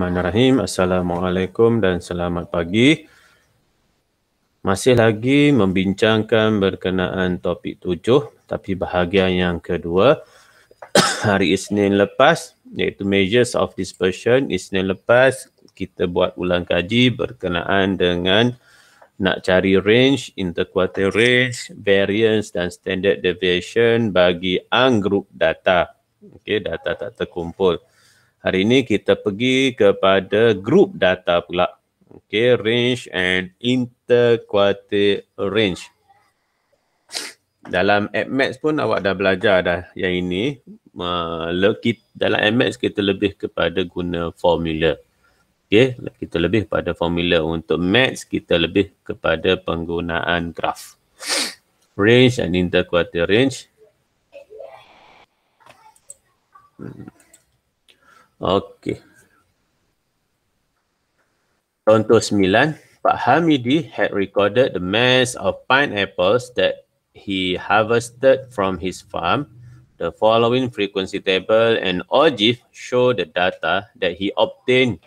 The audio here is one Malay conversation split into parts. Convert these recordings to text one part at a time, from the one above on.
Bismillahirrahmanirrahim. Assalamualaikum dan selamat pagi. Masih lagi membincangkan berkenaan topik 7, tapi bahagian yang kedua hari Isnin lepas, iaitu Measures of Dispersion. Isnin lepas kita buat ulang kaji berkenaan dengan nak cari range, interquartile range, variance dan standard deviation bagi ungroup data. Okey, data tak terkumpul. Hari ini kita pergi kepada group data pula. Okay, range and interquartile range. Dalam AppMax pun awak dah belajar dah yang ini. Dalam AppMax kita lebih kepada guna formula. Okay, kita lebih pada formula. Untuk Max kita lebih kepada penggunaan graf. Range and interquartile range. Okey. Contoh 9, Pak Hamidi had recorded the mass of pineapples that he harvested from his farm. The following frequency table and OGIF show the data that he obtained.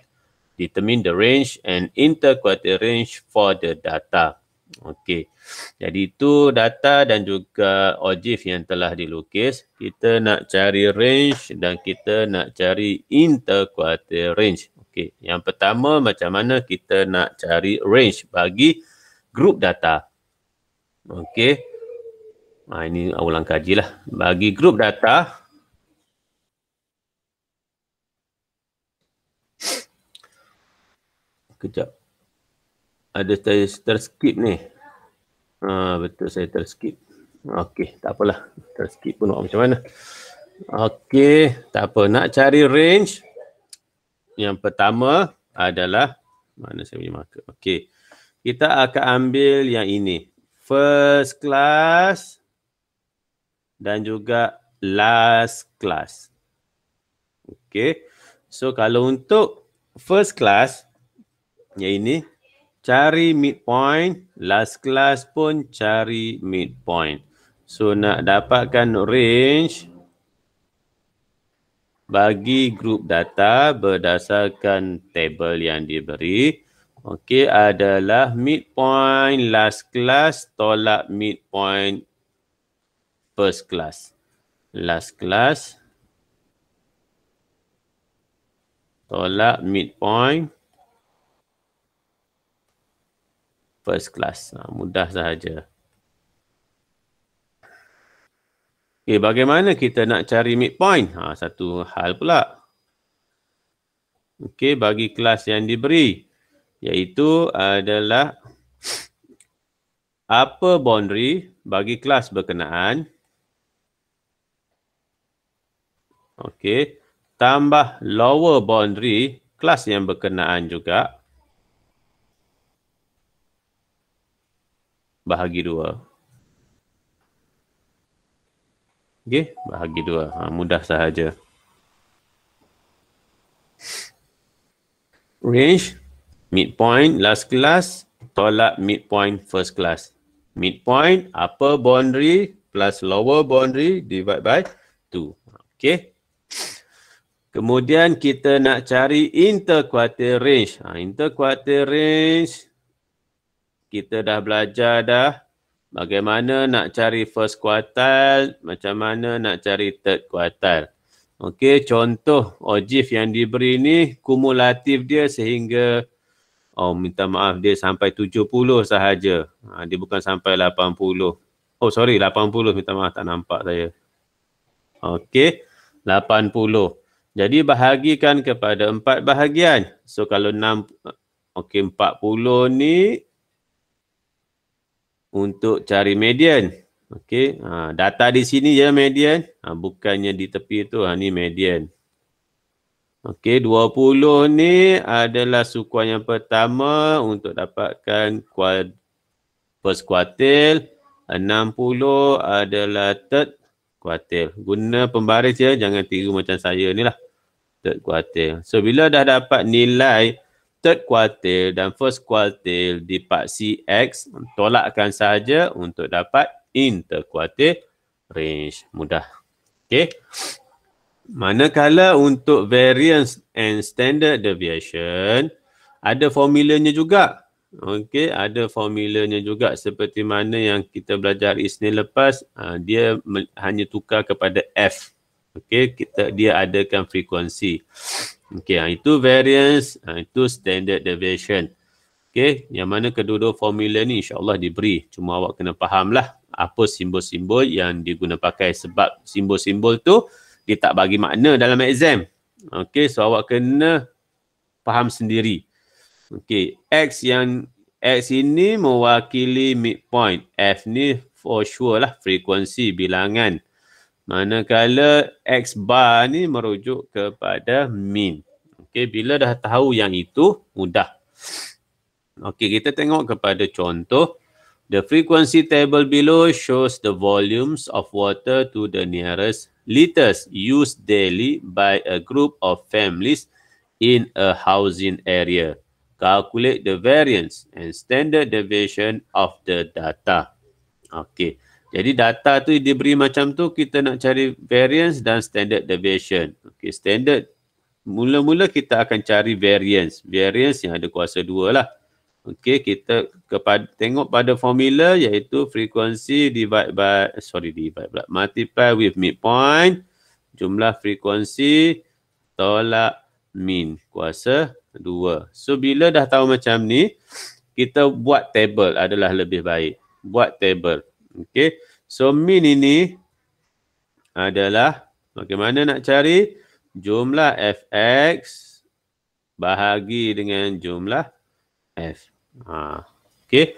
Determine the range and interquartile range for the data. Okey. Jadi itu data dan juga OGIF yang telah dilukis. Kita nak cari range dan kita nak cari interquartile range. Okey. Yang pertama, macam mana kita nak cari range bagi group data. Okey. Ini ulang kaji lah. Bagi group data, kejap. Ada saya terskip ni. Betul saya terskip. Okey, tak apalah. Terskip pun macam mana. Okey, tak apa. Nak cari range. Yang pertama adalah, mana saya punya marker? Okey. Kita akan ambil yang ini. First class dan juga last class. Okey. So kalau untuk first class, yang ini, cari midpoint, last class pun cari midpoint. So nak dapatkan range bagi group data berdasarkan table yang diberi. Okey, adalah midpoint last class tolak midpoint first class. Last class tolak midpoint first class. Mudah sahaja. Okay, bagaimana kita nak cari midpoint? Satu hal pula. Okey, bagi kelas yang diberi, iaitu adalah upper boundary bagi kelas berkenaan. Okey, tambah lower boundary kelas yang berkenaan juga. Bahagi 2. Okey, bahagi 2. Mudah sahaja. Range, midpoint last class tolak midpoint first class. Midpoint, upper boundary plus lower boundary divide by 2. Okey. Kemudian kita nak cari interquartile range. Interquartile range, kita dah belajar dah. Bagaimana nak cari first quartile, macam mana nak cari third quartile. Okey, contoh OGIF yang diberi ni kumulatif dia sehingga, minta maaf, dia sampai 70 sahaja. Dia bukan sampai 80. 80, minta maaf, tak nampak saya. Okey, 80. Jadi bahagikan kepada 4 bahagian. So kalau 40 ni untuk cari median. Okey, data di sini ya median, bukannya di tepi tu, ni median. Okey, 20 ni adalah sukuan yang pertama untuk dapatkan first quartile, 60 adalah third quartile. Guna pembaris ya, jangan tiru macam saya ni lah. Third quartile. So bila dah dapat nilai third quartile dan first quartile di paksi X, tolakkan saja untuk dapat interquartile range. Mudah. Okey. Manakala untuk variance and standard deviation, ada formulanya juga. Okey, ada formulanya juga seperti mana yang kita belajar Isnin lepas, dia hanya tukar kepada F. Okey, dia adakan frekuensi. Okey, itu variance, itu standard deviation. Okey, yang mana kedua-dua formula ni insya-Allah diberi. Cuma awak kena fahamlah apa simbol-simbol yang diguna pakai, sebab simbol-simbol tu dia tak bagi makna dalam exam. Okey, so awak kena faham sendiri. Okey, X ini mewakili midpoint. F ni for sure lah frekuensi bilangan. Manakala X bar ni merujuk kepada mean. Okey, bila dah tahu yang itu, mudah. Okey, kita tengok kepada contoh. The frequency table below shows the volumes of water to the nearest liters used daily by a group of families in a housing area. Calculate the variance and standard deviation of the data. Okey. Jadi data tu diberi macam tu, kita nak cari variance dan standard deviation. Okey, standard mula-mula kita akan cari variance. Variance yang ada kuasa 2 lah. Okey, kita tengok pada formula iaitu frekuensi multiply with midpoint, jumlah frekuensi tolak mean kuasa 2. So bila dah tahu macam ni, kita buat table adalah lebih baik. Buat table. Okey. So mean ini adalah bagaimana nak cari jumlah fx bahagi dengan jumlah f. Okey.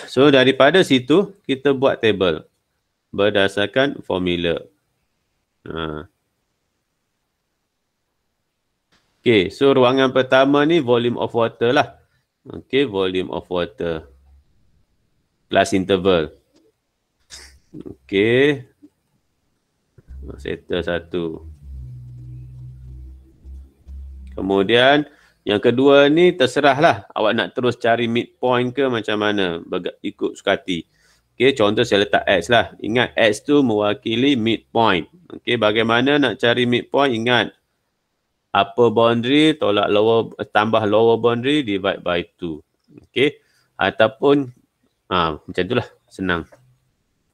So daripada situ kita buat table berdasarkan formula. Okey, so ruangan pertama ni volume of water lah. Okey, volume of water plus interval. Okey. Settle satu. Kemudian yang kedua ni terserahlah awak nak terus cari midpoint ke macam mana, ikut suka hati. Okey, contoh saya letak X lah. Ingat X tu mewakili midpoint. Okey, bagaimana nak cari midpoint? Ingat upper boundary tolak tambah lower boundary divide by 2. Okey, ataupun macam itulah, senang.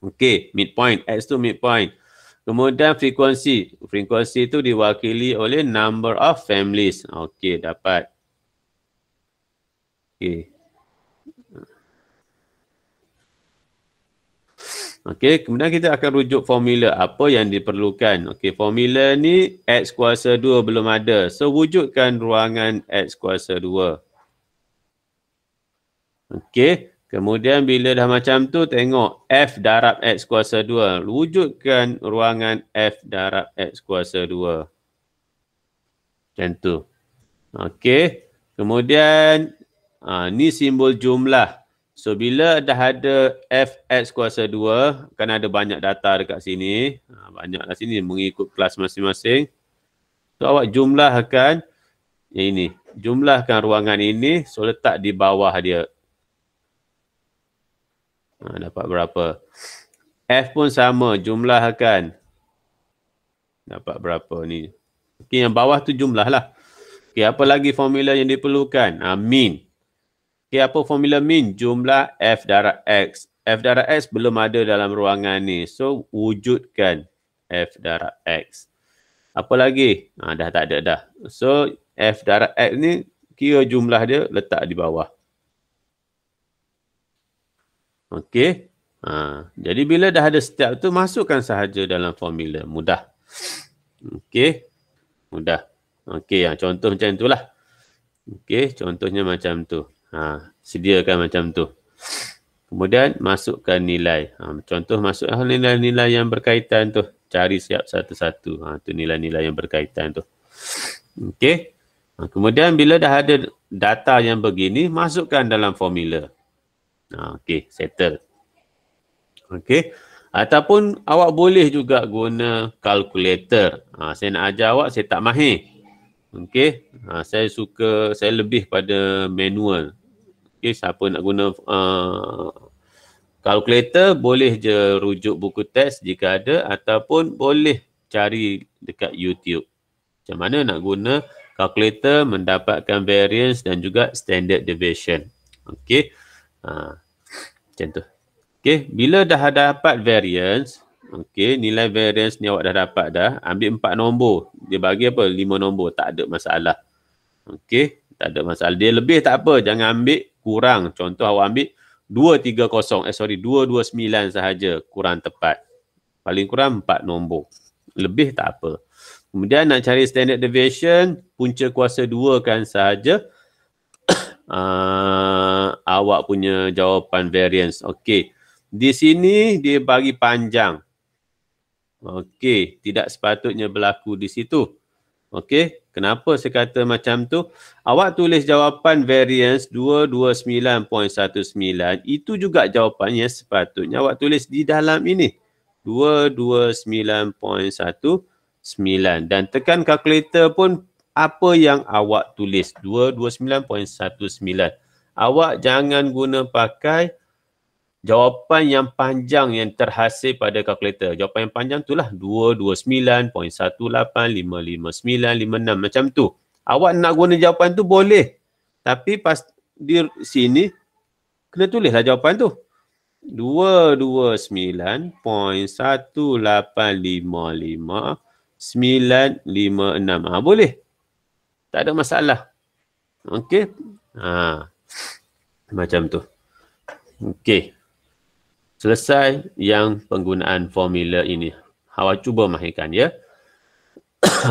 Okey, midpoint, X tu midpoint. Kemudian frekuensi. Frekuensi itu diwakili oleh number of families. Okey, dapat. Okey. Okey, kemudian kita akan rujuk formula apa yang diperlukan. Okey, formula ni X kuasa 2 belum ada. So, wujudkan ruangan X kuasa 2. Okey. Kemudian bila dah macam tu, tengok F darab X kuasa 2. Wujudkan ruangan F darab X kuasa 2. Macam tu. Okey. Kemudian, ni simbol jumlah. So, bila dah ada F X kuasa 2, kan ada banyak data dekat sini. Banyaklah sini mengikut kelas masing-masing. So, awak jumlahkan yang ini. Jumlahkan ruangan ini, so letak di bawah dia. Dapat berapa? F pun sama, jumlahkan. Dapat berapa ni? Okey, yang bawah tu jumlah lah. Okey, apa lagi formula yang diperlukan? Mean. Okey, apa formula mean? Jumlah F darab X. F darab X belum ada dalam ruangan ni. So, wujudkan F darab X. Apa lagi? Dah tak ada dah. So, F darab X ni kira jumlah dia letak di bawah. Okey. Jadi bila dah ada setiap tu, masukkan sahaja dalam formula. Mudah. Okey. Mudah. Okey, contoh macam itulah. Okey, contohnya macam tu. Sediakan macam tu. Kemudian masukkan nilai. Contoh masukkan nilai-nilai yang berkaitan tu. Cari siap satu-satu. Tu nilai-nilai yang berkaitan tu. Okey. Kemudian bila dah ada data yang begini, masukkan dalam formula. Okey, settle. Okey. Ataupun awak boleh juga guna kalkulator. Saya nak ajar awak, saya tak mahir. Okey. Saya lebih pada manual. Okey, siapa nak guna kalkulator, boleh je rujuk buku teks jika ada, ataupun boleh cari dekat YouTube. Macam mana nak guna calculator mendapatkan variance dan juga standard deviation. Okey. Macam tu. Okey, bila dah dapat variance, okey, nilai variance ni awak dah dapat dah, ambil 4 nombor. Dia bagi apa? 5 nombor, tak ada masalah. Okey, tak ada masalah. Dia lebih tak apa, jangan ambil kurang. Contoh awak ambil 229 sahaja, kurang tepat. Paling kurang 4 nombor. Lebih tak apa. Kemudian nak cari standard deviation, punca kuasa 2 kan sahaja awak punya jawapan variance. Okey. Di sini dia bagi panjang. Okey, tidak sepatutnya berlaku di situ. Okey, kenapa saya kata macam tu? Awak tulis jawapan variance 229.19. Itu juga jawapan yang sepatutnya awak tulis di dalam ini. 229.19 dan tekan kalkulator pun apa yang awak tulis 229.19. Awak jangan guna pakai jawapan yang panjang yang terhasil pada kalkulator. Jawapan yang panjang itulah 229.1855956 macam tu. Awak nak guna jawapan tu boleh. Tapi pas di sini kena tulislah jawapan tu. 229.1855956. Boleh. Tak ada masalah. Okey. Macam tu. Okey. Selesai yang penggunaan formula ini. Awak cuba mahirkan ya.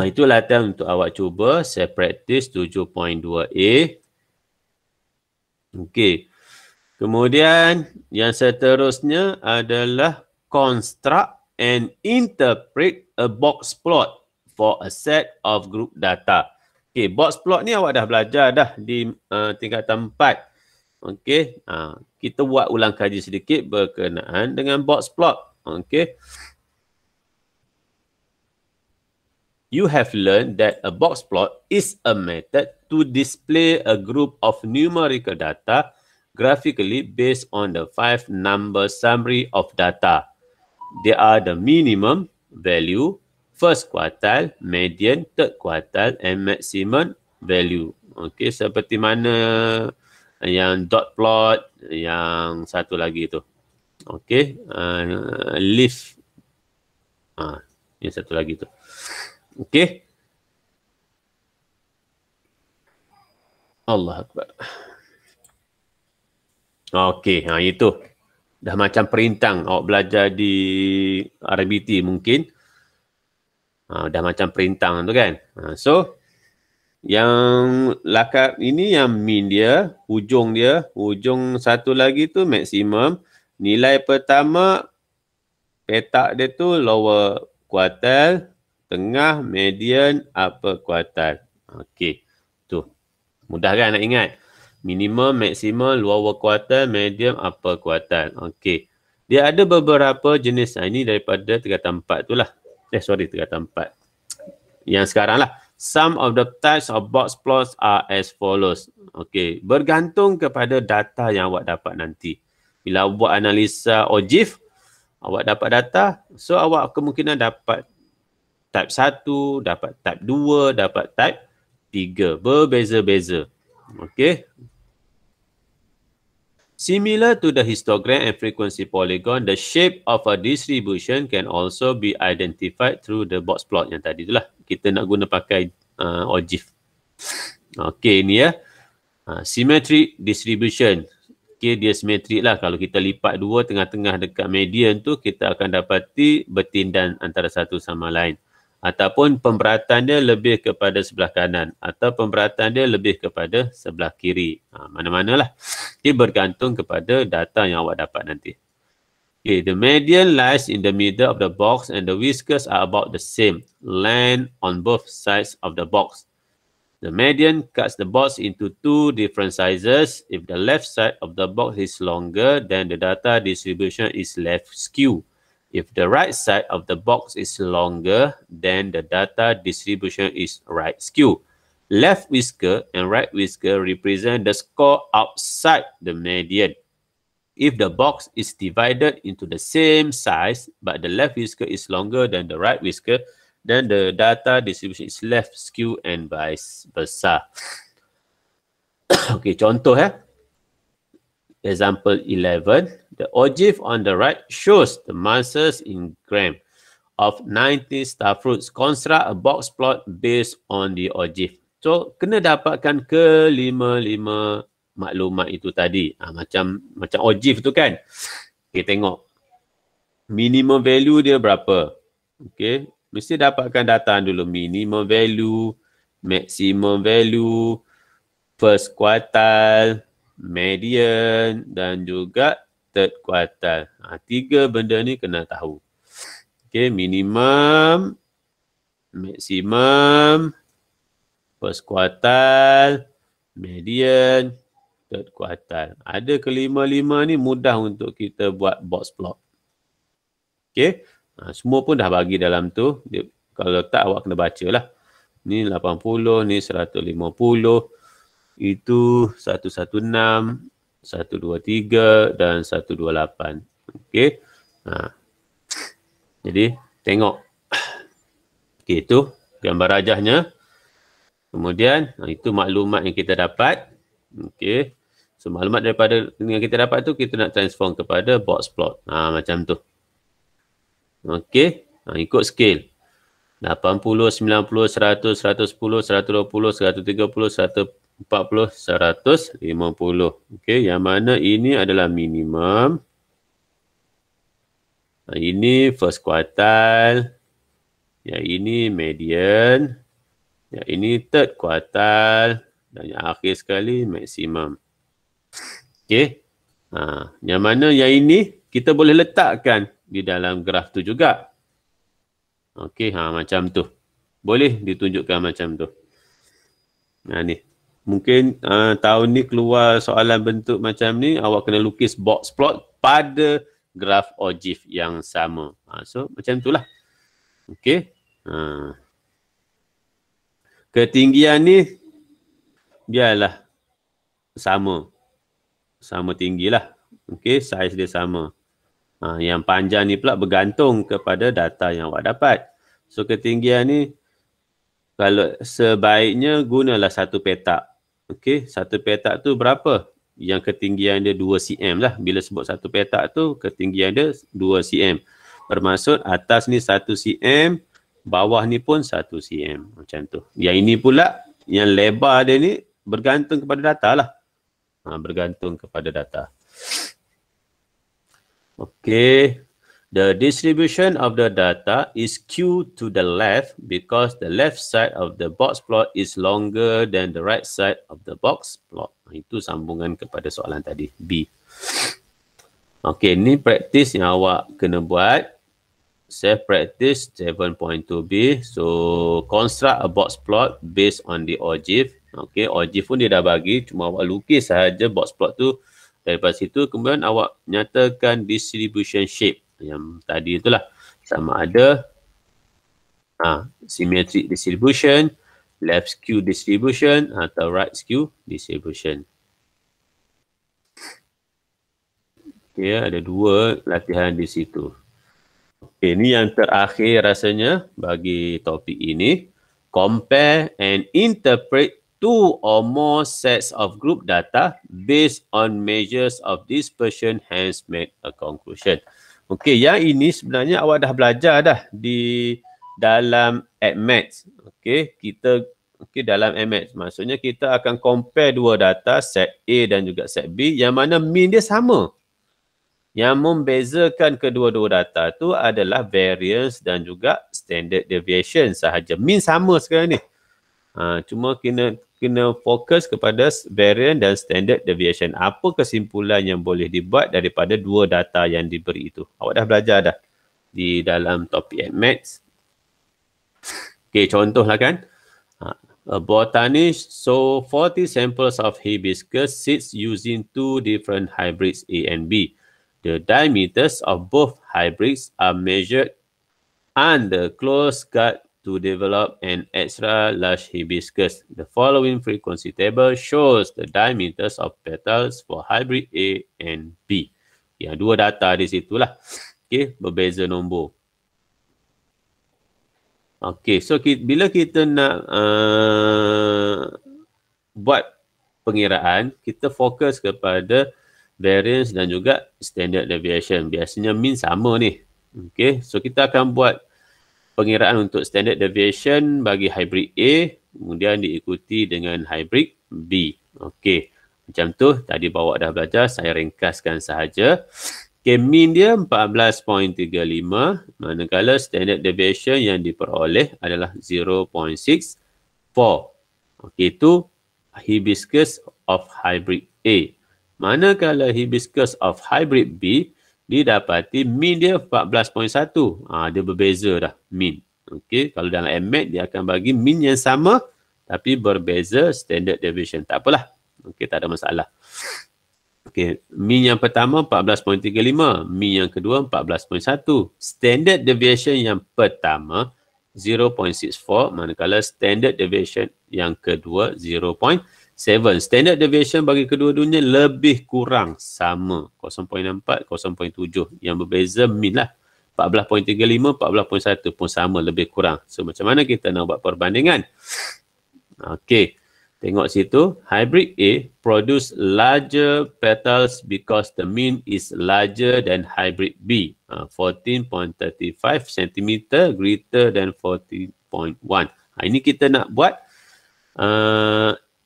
Itu latihan untuk awak cuba. Saya praktis 7.2a. Okey. Kemudian yang seterusnya adalah construct and interpret a box plot for a set of group data. Okey, box plot ni awak dah belajar dah di tingkatan 4. Okey, kita buat ulang kaji sedikit berkenaan dengan box plot. Okey. You have learned that a box plot is a method to display a group of numerical data graphically based on the 5-number summary of data. They are the minimum value, first quartile, median, third quartile and maximum value. Okey, seperti mana yang dot plot, yang satu lagi tu. Okey, leaf. Yang satu lagi tu. Okey. Allah Akbar. Okey, itu. Dah macam perintang awak belajar di RBT mungkin. Dah macam perintang tu kan. So, yang lakar ini yang min dia, hujung satu lagi tu maksimum. Nilai pertama petak dia tu lower quartile, tengah, median, upper quartile. Okey. Tu. Mudah kan nak ingat? Minimum, maksimum, lower quartile, medium, upper quartile. Okey. Dia ada beberapa jenis. Ini daripada tingkatan 4 tu lah. Tingkatan 4. Yang sekarang lah. Some of the types of box plots are as follows. Okey, bergantung kepada data yang awak dapat nanti. Bila awak buat analisa OGIF, awak dapat data, so awak kemungkinan dapat type 1, dapat type 2, dapat type 3. Berbeza-beza. Okey. Similar to the histogram and frequency polygon, the shape of a distribution can also be identified through the box plot yang tadi itulah. Kita nak guna pakai OGIF. Okey, ni ya. Symmetric distribution. Okey, dia simetrik lah. Kalau kita lipat dua tengah-tengah dekat median tu, kita akan dapati bertindan antara satu sama lain. Ataupun pemberatan dia lebih kepada sebelah kanan. Atau pemberatan dia lebih kepada sebelah kiri. Mana-manalah. Dia bergantung kepada data yang awak dapat nanti. Okay, the median lies in the middle of the box and the whiskers are about the same length on both sides of the box. The median cuts the box into two different sizes. If the left side of the box is longer, then the data distribution is left skew. If the right side of the box is longer, then the data distribution is right skew. Left whisker and right whisker represent the score outside the median. If the box is divided into the same size, but the left whisker is longer than the right whisker, then the data distribution is left skew and vice versa. Okay, contoh Example 11, the ogive on the right shows the masses in gram of 90 star fruits. Construct a box plot based on the ogive. So, kena dapatkan kelima-lima maklumat itu tadi. Macam ogive tu kan. Okay, tengok. Minimum value dia berapa. Okay, mesti dapatkan data dulu. Minimum value, maximum value, first quartile, median dan juga third quartile. Tiga benda ni kena tahu. Okay, minimum, maximum, first quartile, median, third quartile. Ada kelima-lima ni mudah untuk kita buat box plot. Okay, semua pun dah bagi dalam tu. Kalau tak awak kena baca lah. Ni 80, ni 150. Itu 116, 123 dan 128. Okey. Jadi tengok. Okey, itu gambar rajahnya. Kemudian itu maklumat yang kita dapat. Okey. So maklumat daripada yang kita dapat tu kita nak transform kepada box plot. Macam tu. Okey. Ikut scale. 80, 90, 100, 110, 120, 130, 140, 150. Okey, yang mana ini adalah minimum. Ini first quartile. Yang ini median. Yang ini third quartile. Dan yang akhir sekali maksimum. Okey. Yang mana yang ini kita boleh letakkan di dalam graf tu juga. Okey, macam tu. Boleh ditunjukkan macam tu. Ni. Mungkin tahun ni keluar soalan bentuk macam ni, awak kena lukis box plot pada graf ogive yang sama. So, macam itulah. Okey. Ketinggian ni, biarlah sama. Sama tinggilah. Okey, saiz dia sama. Yang panjang ni pula bergantung kepada data yang awak dapat. So, ketinggian ni, kalau sebaiknya gunalah satu petak. Okey, satu petak tu berapa? Yang ketinggian dia 2 cm lah. Bila sebut satu petak tu, ketinggian dia 2 cm. Bermaksud atas ni 1 cm, bawah ni pun 1 cm. Macam tu. Yang ini pula, yang lebar dia ni bergantung kepada data lah. Bergantung kepada data. Okay, the distribution of the data is skewed to the left because the left side of the box plot is longer than the right side of the box plot. Itu sambungan kepada soalan tadi, B. Okay, ni praktis yang awak kena buat. Self practice 7.2B. So, construct a box plot based on the ogive. Okay, ogive pun dia dah bagi. Cuma awak lukis sahaja box plot tu. Daripada situ, kemudian awak nyatakan distribution shape. Yang tadi itulah. Sama ada symmetric distribution, left skew distribution atau right skew distribution. Okay, ada dua latihan di situ. Okay, ini yang terakhir rasanya bagi topik ini. Compare and interpret two or more sets of group data based on measures of dispersion, hence made a conclusion. Okey, yang ini sebenarnya awak dah belajar dah di dalam AddMath. Okey, dalam AddMath. Maksudnya kita akan compare dua data, set A dan juga set B, yang mana mean dia sama. Yang membezakan kedua-dua data tu adalah variance dan juga standard deviation sahaja. Mean sama sekarang ni. Cuma kena fokus kepada variance dan standard deviation. Apa kesimpulan yang boleh dibuat daripada dua data yang diberi itu? Awak dah belajar dah di dalam topik AddMath. Okey, contohlah kan. A botanist saw 40 samples of hibiscus seeds using two different hybrids A and B. The diameters of both hybrids are measured and the close guard to develop an extra large hibiscus. The following frequency table shows the diameters of petals for hybrid A and B. Yang dua data di situlah. Okey, berbeza nombor. Okey, so bila kita nak buat pengiraan, kita fokus kepada variance dan juga standard deviation. Biasanya mean sama ni. Okey, so kita akan buat pengiraan untuk standard deviation bagi hybrid A, kemudian diikuti dengan hybrid B. Okey, macam tu tadi bawa dah belajar, saya ringkaskan sahaja. Okay, mean dia 14.35, manakala standard deviation yang diperoleh adalah 0.64. Okey, itu hibiscus of hybrid A. Manakala hibiscus of hybrid B, didapati mean dia 14.1. Dia berbeza dah mean. Okey, kalau dalam MMAT dia akan bagi mean yang sama tapi berbeza standard deviation. Tak apalah. Okey, tak ada masalah. Okey, mean yang pertama 14.35, mean yang kedua 14.1. Standard deviation yang pertama 0.64, manakala standard deviation yang kedua 0.7. Standard deviation bagi kedua-duanya lebih kurang sama, 0.64, 0.7. Yang berbeza mean lah. 14.35, 14.1 pun sama, lebih kurang. So macam mana kita nak buat perbandingan? Okey. Tengok situ, hybrid A produce larger petals because the mean is larger than hybrid B. 14.35 cm greater than 14.1. Ini kita nak buat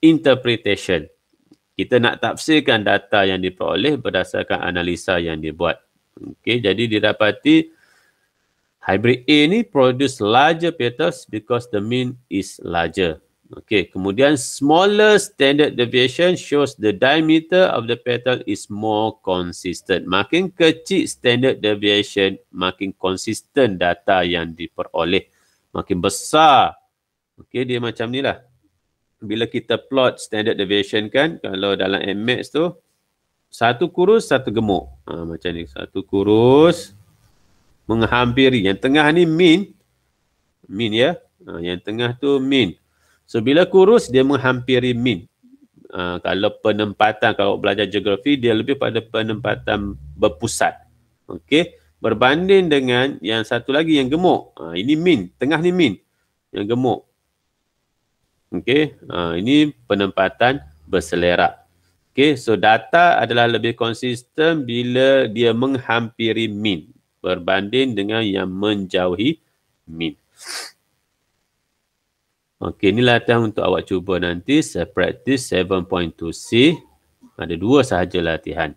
interpretation. Kita nak tafsirkan data yang diperoleh berdasarkan analisa yang dibuat. Okey, jadi didapati hybrid A ni produce larger petals because the mean is larger. Okay, kemudian smaller standard deviation shows the diameter of the petal is more consistent. Makin kecil standard deviation, makin konsisten data yang diperoleh. Makin besar. Okay, dia macam ni lah. Bila kita plot standard deviation kan, kalau dalam MMAX tu, satu kurus, satu gemuk. Macam ni, satu kurus menghampiri. Yang tengah ni mean. Mean ya. Yang tengah tu mean. So, bila kurus, dia menghampiri mean. Kalau penempatan, kalau belajar geografi, dia lebih pada penempatan berpusat. Okey. Berbanding dengan yang satu lagi yang gemuk. Ini mean. Tengah ni mean. Yang gemuk. Okey. Ini penempatan berselerak. Okey. So, data adalah lebih konsisten bila dia menghampiri mean. Berbanding dengan yang menjauhi mean. Okey, ini latihan untuk awak cuba nanti. Saya practice 7.2C. Ada dua sahaja latihan.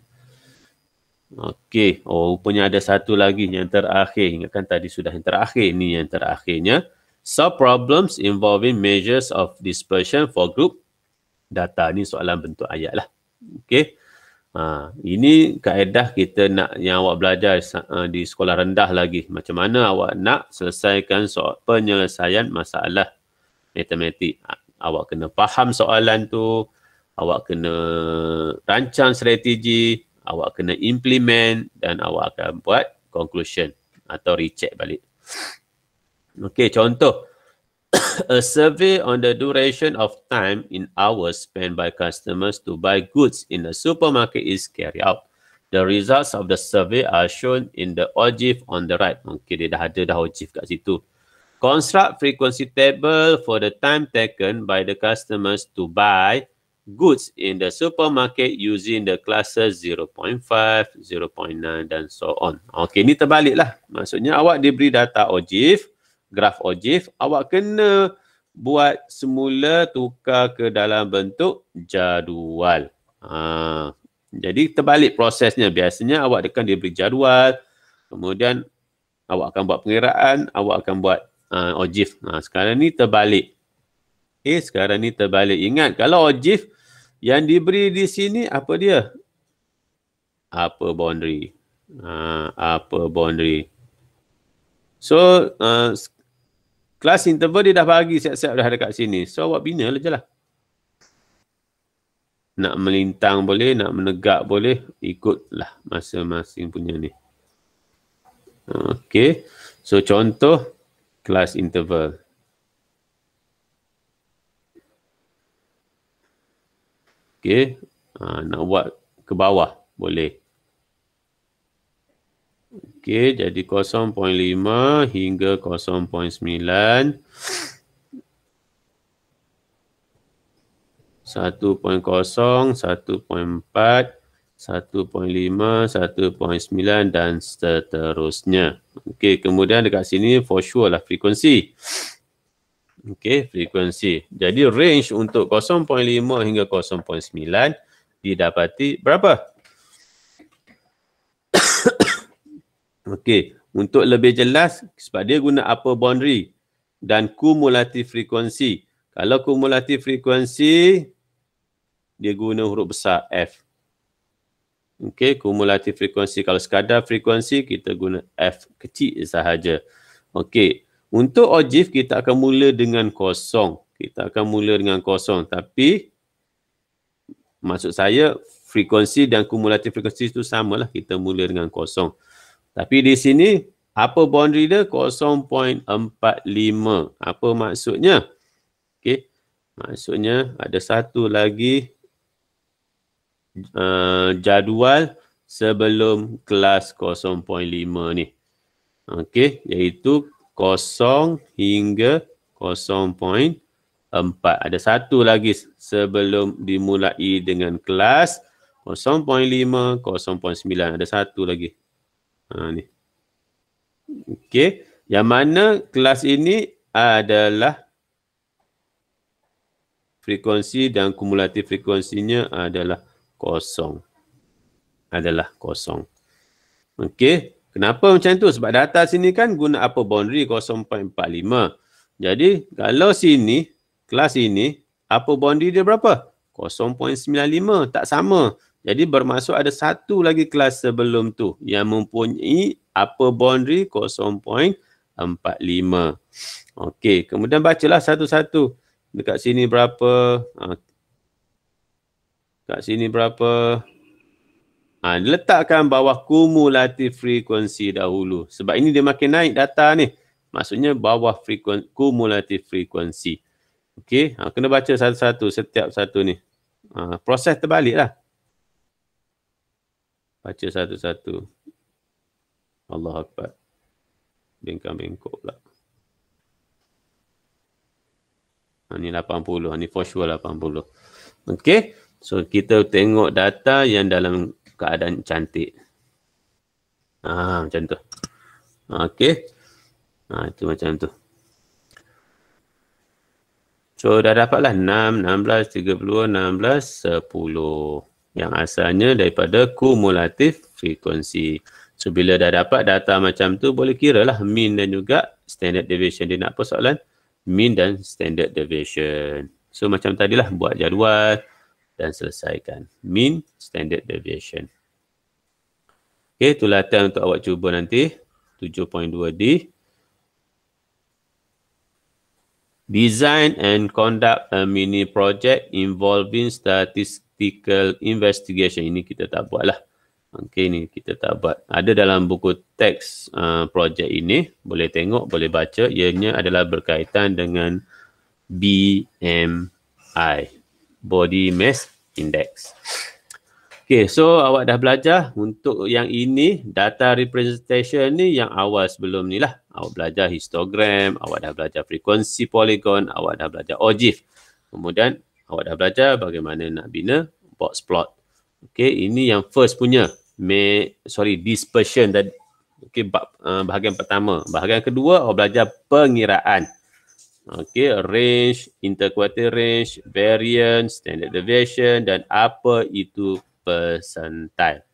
Okey, rupanya ada satu lagi yang terakhir. Ingatkan tadi sudah yang terakhir. Ini yang terakhirnya. Solve problems involving measures of dispersion for group data. Ini soalan bentuk ayat lah. Okey. Ini kaedah kita nak yang awak belajar di sekolah rendah lagi. Macam mana awak nak selesaikan soal penyelesaian masalah matematik. Awak kena faham soalan tu, awak kena rancang strategi, awak kena implement dan awak akan buat conclusion atau recheck balik. Okey, contoh. A survey on the duration of time in hours spent by customers to buy goods in a supermarket is carried out. The results of the survey are shown in the ogive on the right. Okey, dia dah ada dah ogive kat situ. Construct frequency table for the time taken by the customers to buy goods in the supermarket using the classes 0.5, 0.9 dan so on. Okey, ni terbaliklah. Maksudnya awak diberi data ogive, graf ogive, awak kena buat semula tukar ke dalam bentuk jadual. Jadi terbalik prosesnya. Biasanya awak akan diberi jadual, kemudian awak akan buat pengiraan, awak akan buat ogive. Sekarang ni terbalik. Sekarang ni terbalik. Ingat, kalau ogive yang diberi di sini, apa dia? Upper boundary. Upper boundary. So, kelas interval dia dah bagi siap-siap dah dekat sini. So, awak bina je lah. Nak melintang boleh, nak menegak boleh. Ikutlah masing-masing punya ni. Okay. So, contoh. Kelas interval. Okey. Nak buat ke bawah boleh. Okey, jadi 0.5 hingga 0.9. 1.0, 1.4, 1.5, 1.9 dan seterusnya. Okey, kemudian dekat sini for sure lah frekuensi. Okey, frekuensi. Jadi range untuk 0.5 hingga 0.9 didapati berapa? Okey, untuk lebih jelas sebab dia guna upper boundary dan kumulatif frekuensi. Kalau kumulatif frekuensi dia guna huruf besar F. Okey, kumulatif frekuensi. Kalau sekadar frekuensi, kita guna F kecil sahaja. Okey, untuk ogive kita akan mula dengan kosong. Kita akan mula dengan kosong. Tapi, maksud saya, frekuensi dan kumulatif frekuensi itu samalah. Kita mula dengan kosong. Tapi di sini, upper boundary dia 0.45. Apa maksudnya? Okey, maksudnya ada satu lagi jadual sebelum kelas 0.5 ni. Okey, iaitu 0 hingga 0.4. Ada satu lagi sebelum dimulai dengan kelas 0.5, 0.9. Ada satu lagi. Ni. Okey, yang mana kelas ini adalah frekuensi dan kumulatif frekuensinya adalah kosong. Okey. Kenapa macam tu? Sebab data sini kan guna upper boundary 0.45. Jadi, kalau sini, kelas ini, upper boundary dia berapa? 0.95. Tak sama. Jadi, bermaksud ada satu lagi kelas sebelum tu yang mempunyai upper boundary 0.45. Okey. Kemudian bacalah satu-satu. Dekat sini berapa? Kat sini berapa? Letakkan bawah kumulatif frekuensi dahulu. Sebab ini dia makin naik data ni. Maksudnya bawah kumulatif frekuensi. Okey, kena baca satu-satu setiap satu ni. Proses terbalik lah. Baca satu-satu. Allah Akbar. Bengkak-bengkok pula. Ni 80. Ni for sure 80. Okey. So, kita tengok data yang dalam keadaan cantik. Macam tu. Okey. Itu macam tu. So, dah dapatlah 6, 16, 30, 16, 10. Yang asalnya daripada kumulatif frekuensi. So, bila dah dapat data macam tu, boleh kira lah mean dan juga standard deviation. Dia nak apa soalan? Mean dan standard deviation. So, macam tadilah buat jadual dan selesaikan. Mean, standard deviation. Okey, itu latihan untuk awak cuba nanti. 7.2D. Design and conduct a mini project involving statistical investigation. Ini kita tak buat lah. Okey, ni kita tak buat. Ada dalam buku teks projek ini. Boleh tengok, boleh baca. Ianya adalah berkaitan dengan BMI. Body Mass Index. Okay, so awak dah belajar untuk yang ini, data representation ni yang awal sebelum ni lah. Awak belajar histogram, awak dah belajar frekuensi polygon, awak dah belajar ogive. Kemudian awak dah belajar bagaimana nak bina box plot. Okay, ini yang first punya. Dispersion tadi. Okay, bahagian pertama. Bahagian kedua, awak belajar pengiraan. Okay, range, interquartile range, variance, standard deviation dan apa itu percentile.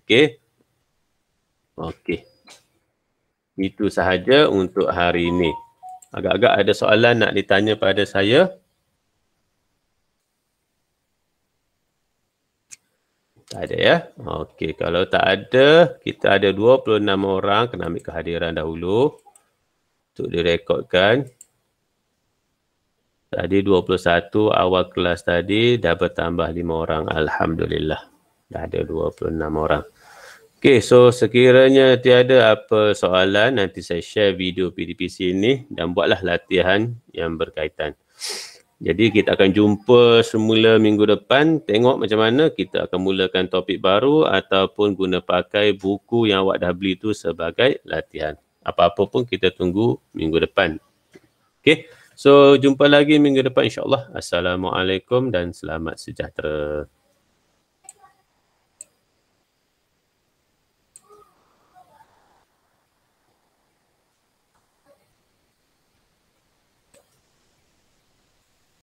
Okay. Okay. Itu sahaja untuk hari ini. Agak-agak ada soalan nak ditanya pada saya. Tak ada ya? Okay, kalau tak ada, kita ada 26 orang. Kena ambil kehadiran dahulu. Untuk direkodkan. Tadi 21 awal kelas tadi dah bertambah 5 orang. Alhamdulillah. Dah ada 26 orang. Okey, so sekiranya tiada apa soalan, nanti saya share video PDPC ini dan buatlah latihan yang berkaitan. Jadi kita akan jumpa semula minggu depan, tengok macam mana kita akan mulakan topik baru ataupun guna pakai buku yang awak dah beli tu sebagai latihan. Apa-apa pun kita tunggu minggu depan. Okay, so jumpa lagi minggu depan insyaAllah. Assalamualaikum dan selamat sejahtera.